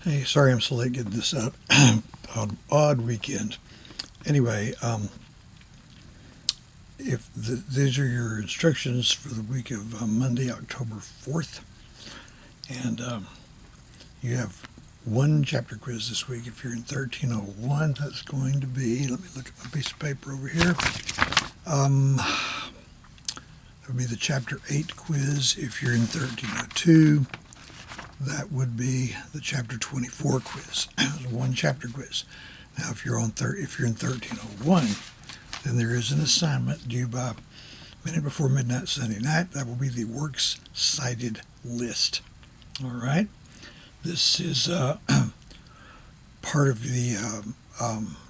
Hey, sorry I'm so late getting this out. Odd weekend. Anyway, if these are your instructions for the week of Monday, October 4th, and you have one chapter quiz this week. If you're in 1301, that's going to be, let me look at my piece of paper over here. That would be the chapter 8 quiz. If you're in 1302, that would be the chapter 24 quiz. One chapter quiz. Now, if you're in 1301, then there is an assignment due by minute before midnight Sunday night. That will be the works cited list. All right. This is part of the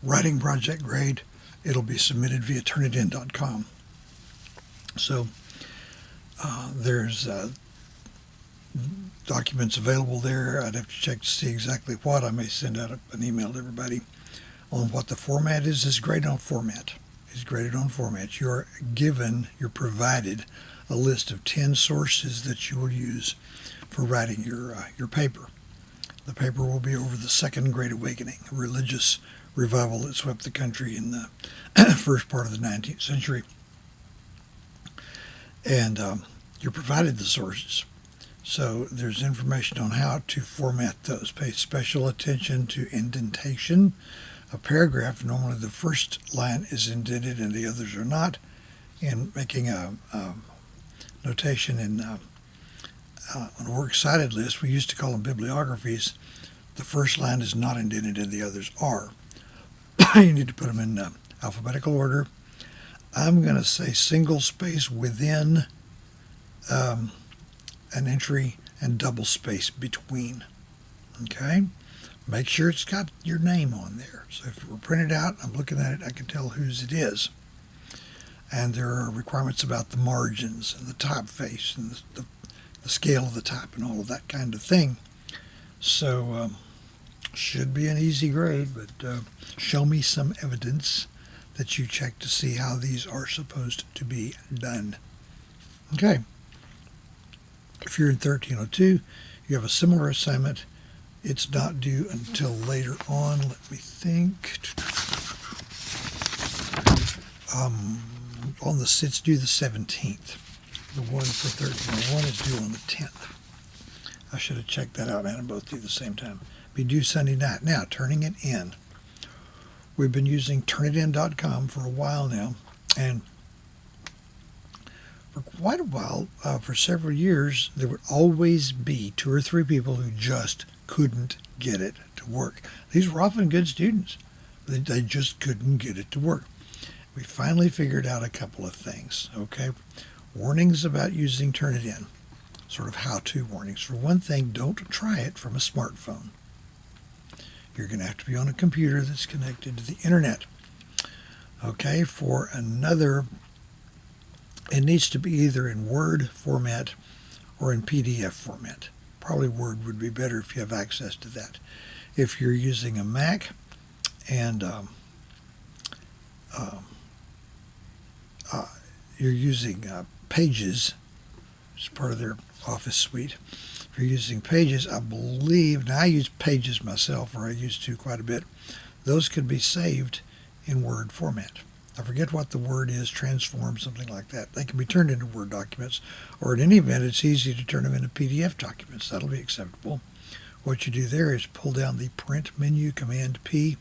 writing project grade. It'll be submitted via Turnitin.com. So there's documents available there. I'd have to check to see exactly what. I may send out an email to everybody on what the format is. It's graded on format. It's graded on format. You're provided a list of 10 sources that you will use for writing your paper. The paper will be over the Second Great Awakening, a religious revival that swept the country in the first part of the 19th century. And you're provided the sources. So there's information on how to format those. Pay special attention to indentation. A paragraph, normally the first line is indented and the others are not. In making a notation in on a works cited list, we used to call them bibliographies. The first line is not indented and the others are. You need to put them in alphabetical order. I'm going to say single space within an entry and double space between. Okay? Make sure it's got your name on there. So if it were printed out, I'm looking at it, I can tell whose it is. And there are requirements about the margins and the typeface and the scale of the type and all of that kind of thing. So should be an easy grade, but show me some evidence that you check to see how these are supposed to be done. Okay. If you're in 1302, you have a similar assignment. It's not due until later on. Let me think. It's due the 17th. The one for 1301 is due on the 10th. I should have checked that out. I had them both due at the same time. Be due Sunday night. Now, turning it in. We've been using Turnitin.com for a while now, and for quite a while, for several years, there would always be 2 or 3 people who just couldn't get it to work. These were often good students. They just couldn't get it to work. We finally figured out a couple of things, okay? Warnings about using Turnitin, sort of how-to warnings. For one thing, don't try it from a smartphone. You're going to have to be on a computer that's connected to the internet. Okay, for another, it needs to be either in Word format or in PDF format. Probably Word would be better if you have access to that. If you're using a Mac and you're using Pages, it's part of their Office suite. If you're using Pages, I believe, now I use Pages myself, or I used to quite a bit, those could be saved in Word format. I forget what the word is, transform, something like that. They can be turned into Word documents, or in any event, it's easy to turn them into PDF documents. That'll be acceptable. What you do there is pull down the Print menu, Command P,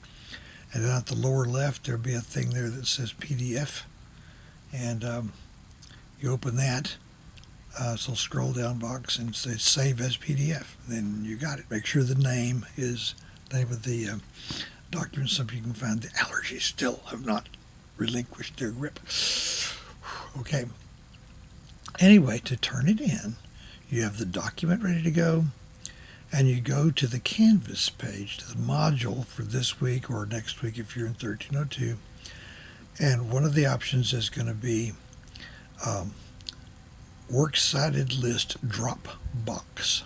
and then at the lower left, there'll be a thing there that says PDF, and you open that. So scroll down box and say Save as PDF. Then you got it. Make sure the name is the name of the document so you can find the allergies still have not relinquished their grip. Okay. Anyway, to turn it in, you have the document ready to go, and you go to the Canvas page, to the module for this week or next week if you're in 1302, and one of the options is going to be Works Cited List Dropbox.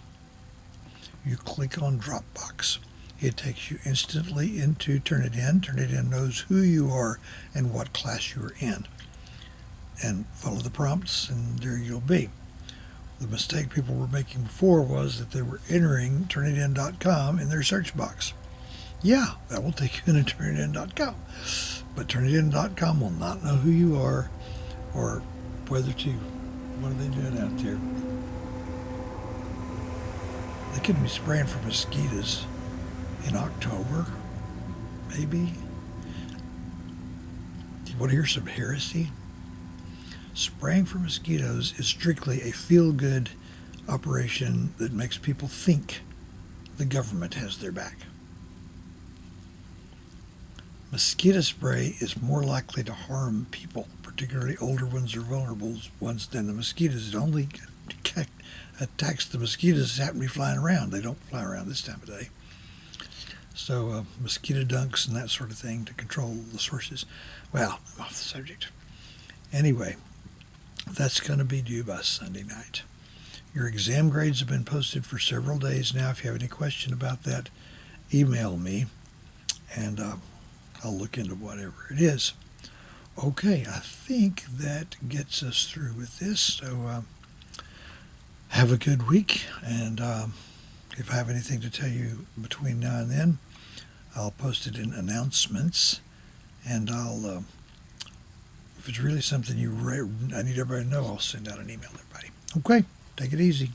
You click on Dropbox. It takes you instantly into Turnitin. Turnitin knows who you are and what class you're in. And follow the prompts, and there you'll be. The mistake people were making before was that they were entering Turnitin.com in their search box. Yeah, that will take you into Turnitin.com. But Turnitin.com will not know who you are or whether to. What are they doing out there? They could be spraying for mosquitoes in October, maybe. Do you want to hear some heresy? Spraying for mosquitoes is strictly a feel-good operation that makes people think the government has their back. Mosquito spray is more likely to harm people, particularly older ones or vulnerable ones, than the mosquitoes. It only attacks the mosquitoes that happen to be flying around. They don't fly around this time of day. So mosquito dunks and that sort of thing to control the sources. Well, I'm off the subject. Anyway, that's going to be due by Sunday night. Your exam grades have been posted for several days now. If you have any question about that, email me, and I'll look into whatever it is. Okay, I think that gets us through with this. So have a good week, and if I have anything to tell you between now and then, I'll post it in announcements, and I'll, if it's really something I need everybody to know, I'll send out an email to everybody. Okay, take it easy.